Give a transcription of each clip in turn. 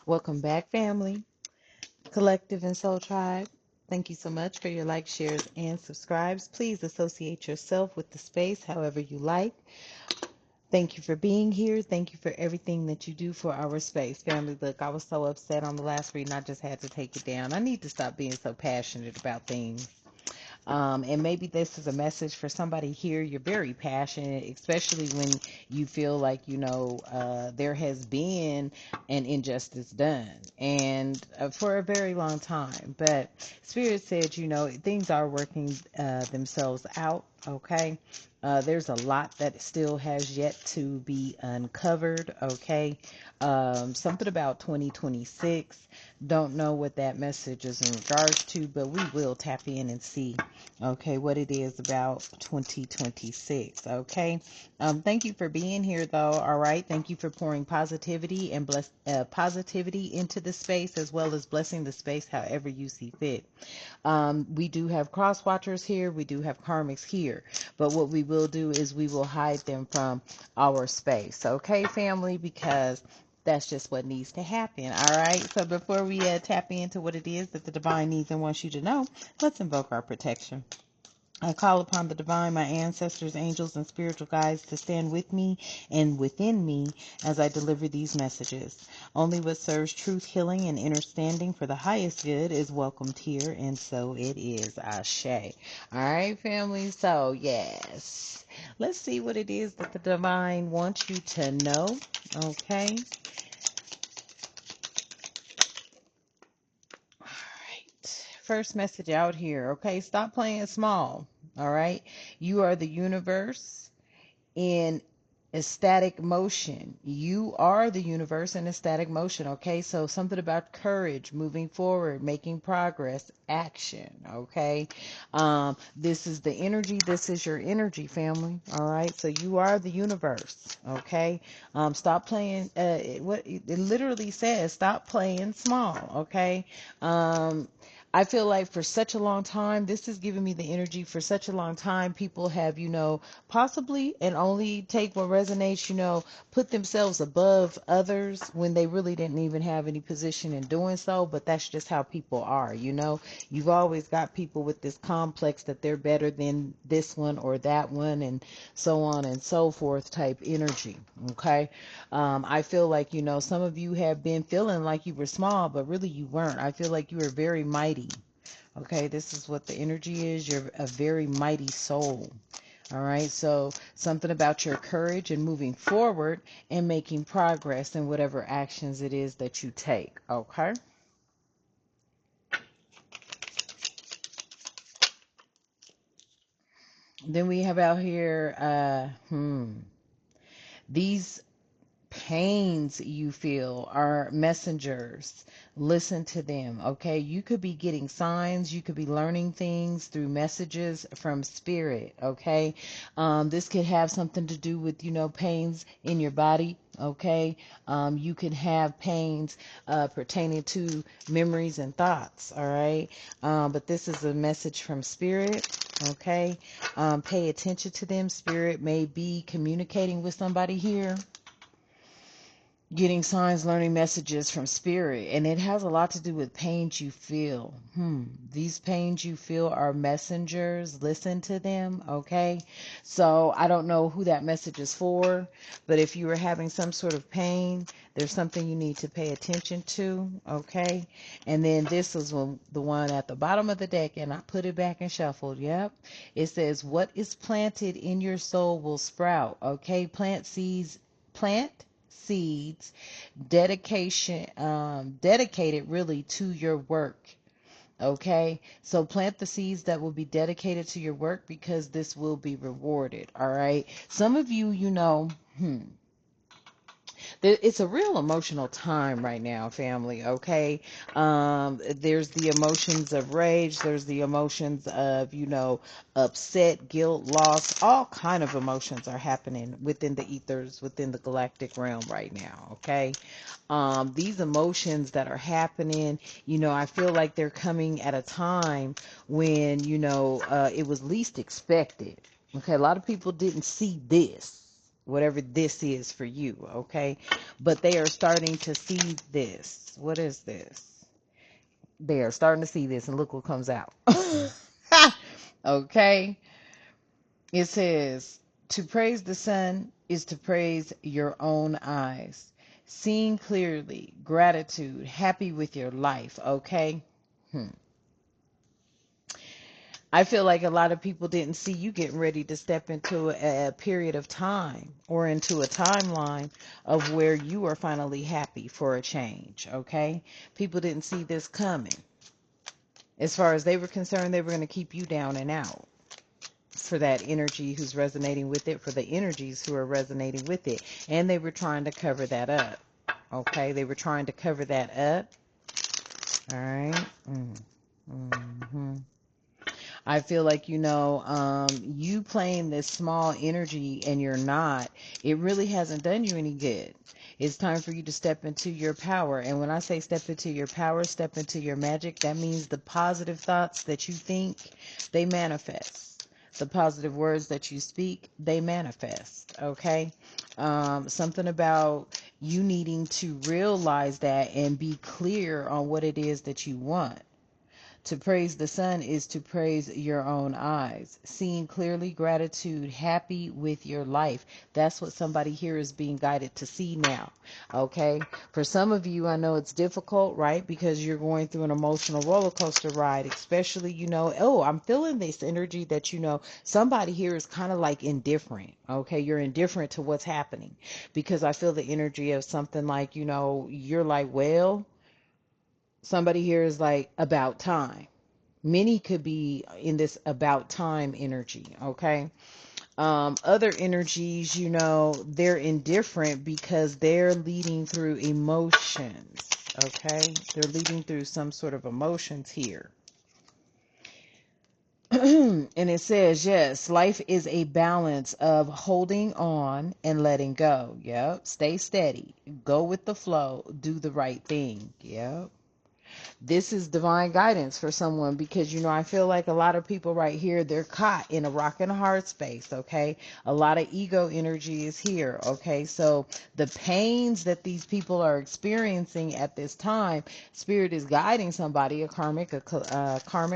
Welcome back, family, collective, and soul tribe. Thank you so much for your likes, shares, and subscribes. Please associate yourself with the space however you like. Thank you for being here. Thank you for everything that you do for our space. Family, look, I was so upset on the last reading, I just had to take it down. I need to stop being so passionate about things. And maybe this is a message for somebody here. You're very passionate, especially when you feel like, there has been an injustice done and for a very long time. But Spirit said, things are working themselves out. Okay. There's a lot that still has yet to be uncovered. Okay. Something about 2026. Don't know what that message is in regards to, but we will tap in and see, okay, what it is about 2026. Okay. Thank you for being here, though. All right. Thank you for pouring positivity and positivity into the space, as well as blessing the space however you see fit. We do have cross watchers here. We do have karmics here. But what we will do is we will hide them from our space. Okay, family? Because that's just what needs to happen. All right. So before we tap into what it is that the divine needs and wants you to know, let's invoke our protection. I call upon the divine, my ancestors, angels, and spiritual guides to stand with me and within me as I deliver these messages. Only what serves truth, healing, and understanding for the highest good is welcomed here, and so it is. Ashe. All right, family. So, yes. Let's see what it is that the divine wants you to know. Okay. All right. First message out here. Okay. Stop playing small. All right. You are the universe in ecstatic motion. You are the universe in ecstatic motion. Okay. So something about courage, moving forward, making progress, action. Okay. This is the energy. This is your energy, family. All right. So you are the universe. Okay. Stop playing. It literally says, stop playing small. Okay. I feel like for such a long time, this has given me the energy. For such a long time, people have, possibly, and only take what resonates, put themselves above others when they really didn't even have any position in doing so. But that's just how people are. You've always got people with this complex that they're better than this one or that one, and so on and so forth type energy. Okay. I feel like, some of you have been feeling like you were small, but really you weren't. I feel like you were very mighty. Okay, this is what the energy is. You're a very mighty soul. All right, so something about your courage and moving forward and making progress in whatever actions it is that you take. Okay. Then we have out here, these pains you feel are messengers. Listen to them. Okay, you could be getting signs, you could be learning things through messages from spirit. Okay, this could have something to do with, pains in your body. Okay, you can have pains pertaining to memories and thoughts. All right, but this is a message from spirit. Okay, pay attention to them. Spirit may be communicating with somebody here, getting signs, learning messages from spirit, and it has a lot to do with pains you feel. These pains you feel are messengers. Listen to them. Okay, so I don't know who that message is for, but if you are having some sort of pain, there's something you need to pay attention to. Okay, and then this is the one at the bottom of the deck, and I put it back and shuffled. Yep, it says, what is planted in your soul will sprout. Okay, plant seeds dedicated really to your work. Okay, so plant the seeds that will be dedicated to your work, because this will be rewarded. All right, some of you, it's a real emotional time right now, family. Okay, there's the emotions of rage, there's the emotions of, upset, guilt, loss. All kind of emotions are happening within the ethers, within the galactic realm right now. Okay, these emotions that are happening, I feel like they're coming at a time when, it was least expected. Okay, a lot of people didn't see this. whatever this is for you, okay? But they are starting to see this. What is this? They are starting to see this, and look what comes out. Okay? It says, to praise the sun is to praise your own eyes. Seeing clearly, gratitude, happy with your life, okay? Hmm. I feel like a lot of people didn't see you getting ready to step into a period of time or into a timeline of where you are finally happy for a change, okay? People didn't see this coming. As far as they were concerned, they were going to keep you down and out for that energy who's resonating with it, for the energies who are resonating with it. And they were trying to cover that up, okay? They were trying to cover that up, all right? Mm-hmm. I feel like, you playing this small energy and you're not, it really hasn't done you any good. It's time for you to step into your power. And when I say step into your power, step into your magic, that means the positive thoughts that you think, they manifest. The positive words that you speak, they manifest. Okay? Something about you needing to realize that and be clear on what it is that you want. To praise the sun is to praise your own eyes. Seeing clearly, gratitude, happy with your life. That's what somebody here is being guided to see now. Okay? For some of you, I know it's difficult, right? Because you're going through an emotional roller coaster ride, especially, oh, I'm feeling this energy that, somebody here is kind of like indifferent. Okay? You're indifferent to what's happening. Because I feel the energy of something like, you're like, well, somebody here is like, about time. Many could be in this about time energy, okay? Other energies, they're indifferent because they're leading through emotions, okay? They're leading through some sort of emotions here. And it says, yes, life is a balance of holding on and letting go. Yep. Stay steady. Go with the flow. Do the right thing. Yep. This is divine guidance for someone because, I feel like a lot of people right here, they're caught in a rock and a hard space, okay? A lot of ego energy is here, okay? So the pains that these people are experiencing at this time, Spirit is guiding somebody, a karmic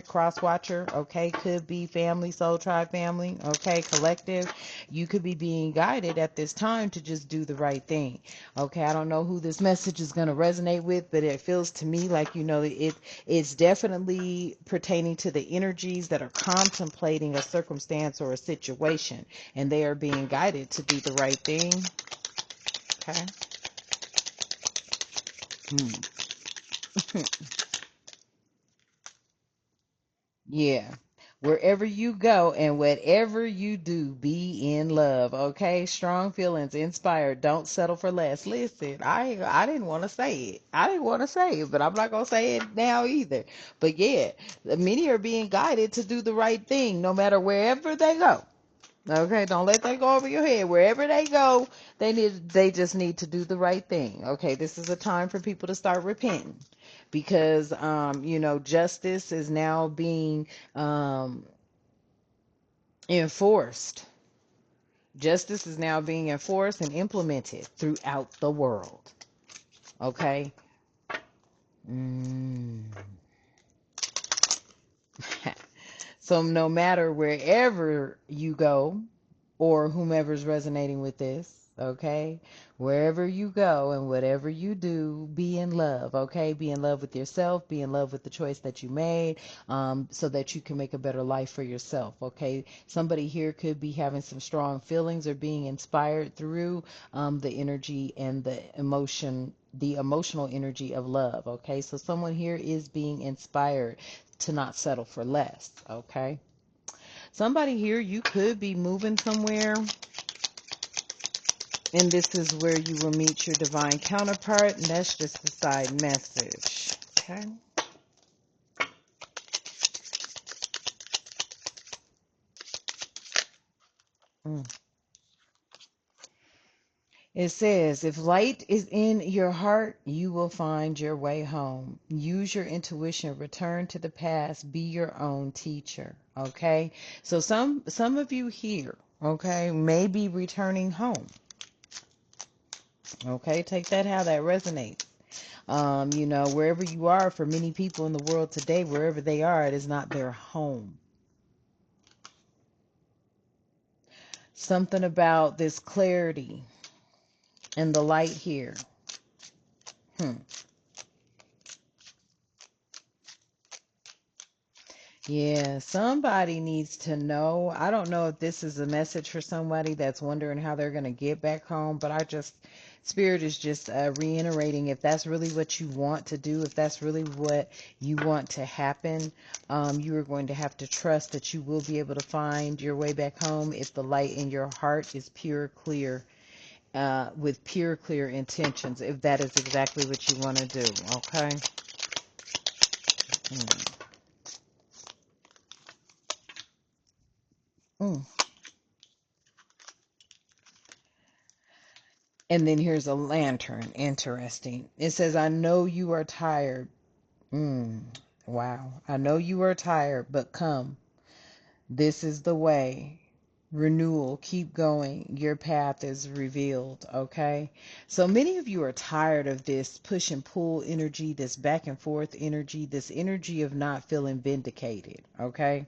cross watcher, okay? Could be family, soul tribe family, okay? Collective. You could be being guided at this time to just do the right thing, okay? I don't know who this message is going to resonate with, but it feels to me like, it's definitely pertaining to the energies that are contemplating a circumstance or a situation, and they are being guided to do the right thing. Okay. Yeah. Wherever you go and whatever you do, be in love. Okay. Strong feelings, inspired. Don't settle for less. Listen, I didn't want to say it. I didn't want to say it, but I'm not gonna say it now either. But yeah, many are being guided to do the right thing, no matter wherever they go. Okay, don't let that go over your head. Wherever they go, they just need to do the right thing. Okay, this is a time for people to start repenting because justice is now being enforced. Justice is now being enforced and implemented throughout the world. Okay? Mm. So no matter wherever you go, or whomever's resonating with this, okay? Wherever you go and whatever you do, be in love, okay? Be in love with yourself, be in love with the choice that you made, so that you can make a better life for yourself, okay? Somebody here could be having some strong feelings or being inspired through the energy and the emotional energy of love, okay? So someone here is being inspired to not settle for less, okay? Somebody here, you could be moving somewhere, and this is where you will meet your divine counterpart, and that's just the side message. Okay. Mm. It says, if light is in your heart, you will find your way home. Use your intuition, return to the past, be your own teacher. Okay. So some of you here, okay, may be returning home. Okay, take that how that resonates. Wherever you are, for many people in the world today, wherever they are, it is not their home. Something about this clarity and the light here. Yeah, somebody needs to know. I don't know if this is a message for somebody that's wondering how they're going to get back home, but Spirit is just reiterating, if that's really what you want to do, if that's really what you want to happen, you are going to have to trust that you will be able to find your way back home if the light in your heart is pure, clear, with pure, clear intentions, if that is exactly what you want to do. Okay? Mm. Mm. And then here's a lantern. Interesting. It says, I know you are tired. Wow. I know you are tired, but come. This is the way. Renewal. Keep going. Your path is revealed. Okay. So many of you are tired of this push and pull energy, this back and forth energy, this energy of not feeling vindicated. Okay.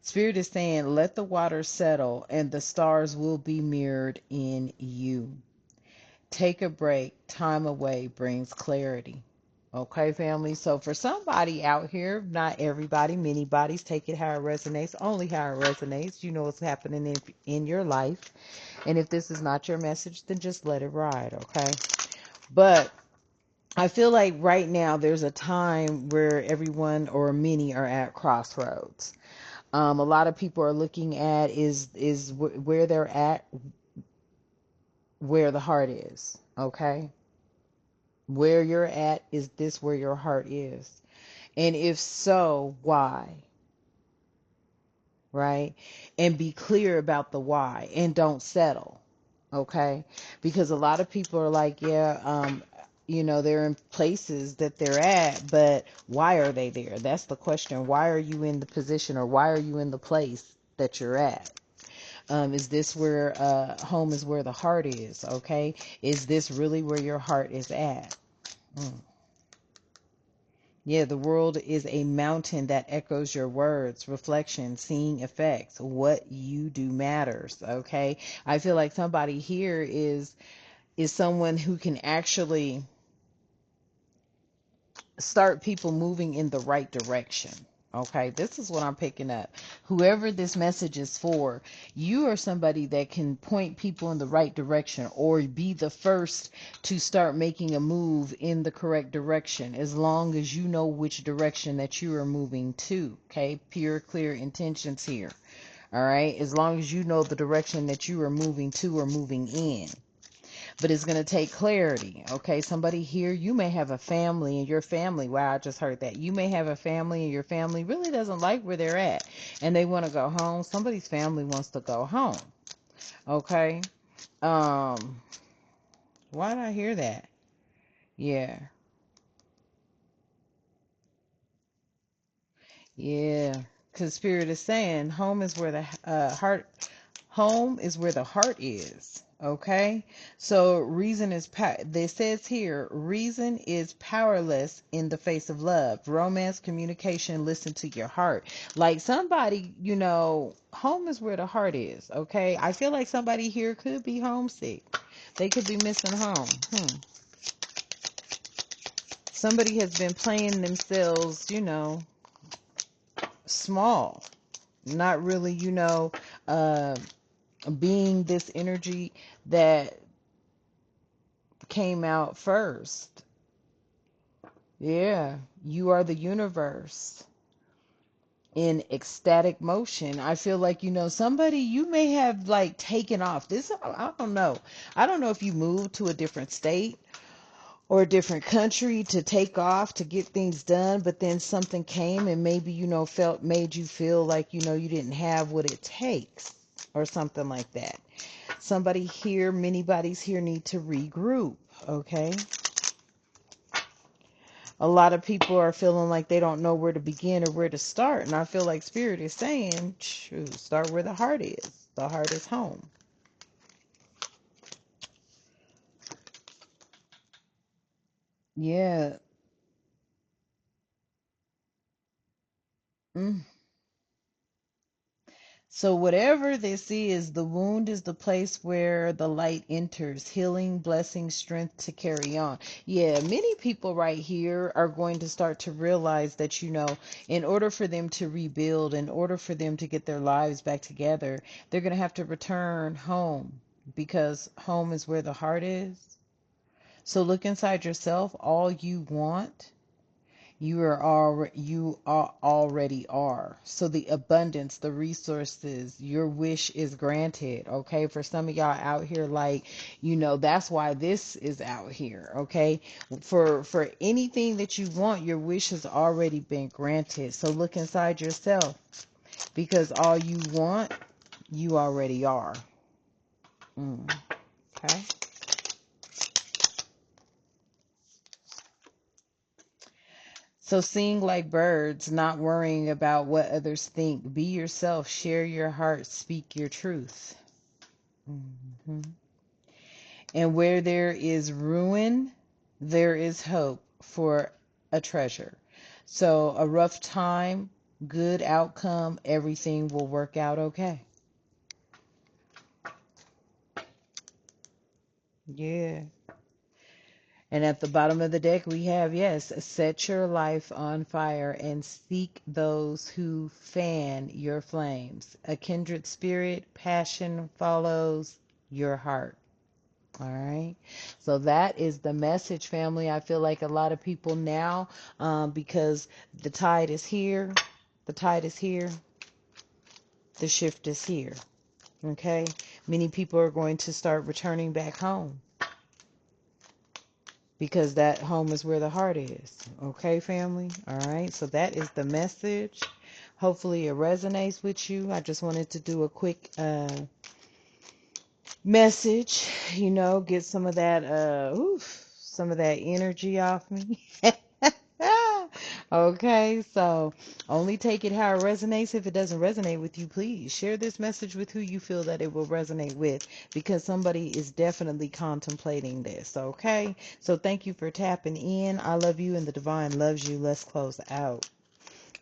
Spirit is saying, let the water settle and the stars will be mirrored in you. Take a break. Time away brings clarity. Okay, family. So for somebody out here, not everybody, many bodies, take it how it resonates, only how it resonates. You know what's happening in your life. And if this is not your message, then just let it ride, okay? But I feel like right now there's a time where everyone or many are at crossroads. A lot of people are looking at where they're at, where the heart is, okay? Where you're at, is this where your heart is? And if so, why? Right? And be clear about the why and don't settle. Okay? Because a lot of people are like, yeah, they're in places that they're at, but why are they there? That's the question. Why are you in the position, or why are you in the place that you're at? Is this where home is where the heart is? Okay? Is this really where your heart is at? Mm. Yeah, the world is a mountain that echoes your words, reflection, seeing effects. What you do matters, okay? I feel like somebody here is someone who can actually start people moving in the right direction. Okay, this is what I'm picking up. Whoever this message is for, you are somebody that can point people in the right direction, or be the first to start making a move in the correct direction, as long as you know which direction that you are moving to. Okay, pure, clear intentions here. All right, as long as you know the direction that you are moving to or moving in. But it's going to take clarity. Okay, somebody here, you may have a family, and your family, wow, I just heard that. You may have a family, and your family really doesn't like where they're at, and they want to go home. Somebody's family wants to go home. Okay. Why did I hear that? Yeah. Yeah. Because Spirit is saying home is where the heart home is where the heart is. Okay? So reason is this says here, reason is powerless in the face of love. Romance, communication, listen to your heart. Like somebody, home is where the heart is. Okay? I feel like somebody here could be homesick. They could be missing home. Somebody has been playing themselves, small. Not really, uh, being this energy that came out first. Yeah, you are the universe in ecstatic motion. I feel like, somebody, you may have like taken off. I don't know. I don't know if you moved to a different state or a different country to take off to get things done, but then something came and maybe, made you feel like, you didn't have what it takes or something like that. Somebody here, many bodies here need to regroup, okay? A lot of people are feeling like they don't know where to begin or where to start, and I feel like Spirit is saying, start where the heart is. The heart is home. Yeah. Mm. So, whatever this is, the wound is the place where the light enters, healing, blessing, strength to carry on. Yeah, many people right here are going to start to realize that, in order for them to rebuild, in order for them to get their lives back together, they're going to have to return home because home is where the heart is. So, look inside yourself. All you want you are already are. So the abundance, the resources, your wish is granted. Okay, for some of y'all out here, like, that's why this is out here. Okay, for anything that you want, your wish has already been granted. So look inside yourself, because all you want, you already are. Mm, okay. So sing like birds, not worrying about what others think. Be yourself, share your heart, speak your truth. hmm And where there is ruin, there is hope for a treasure. So a rough time, good outcome, everything will work out okay. Yeah. And at the bottom of the deck, we have, yes, set your life on fire and seek those who fan your flames. A kindred spirit, passion follows your heart. All right. So that is the message, family. I feel like a lot of people now, because the tide is here, the tide is here, the shift is here. Okay. Many people are going to start returning back home, because that home is where the heart is. Okay, family? All right. So that is the message. Hopefully it resonates with you. I just wanted to do a quick message, get some of that energy off me. Okay, so only take it how it resonates. If it doesn't resonate with you, please share this message with who you feel that it will resonate with, because somebody is definitely contemplating this. Okay, so thank you for tapping in. I love you and the divine loves you. Let's close out.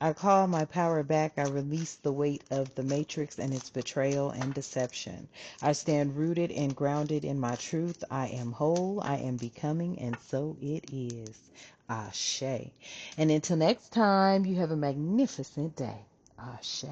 I call my power back. I release the weight of the matrix and its betrayal and deception. I stand rooted and grounded in my truth. I am whole. I am becoming, and so it is. Ashe. And until next time, you have a magnificent day. Ashe.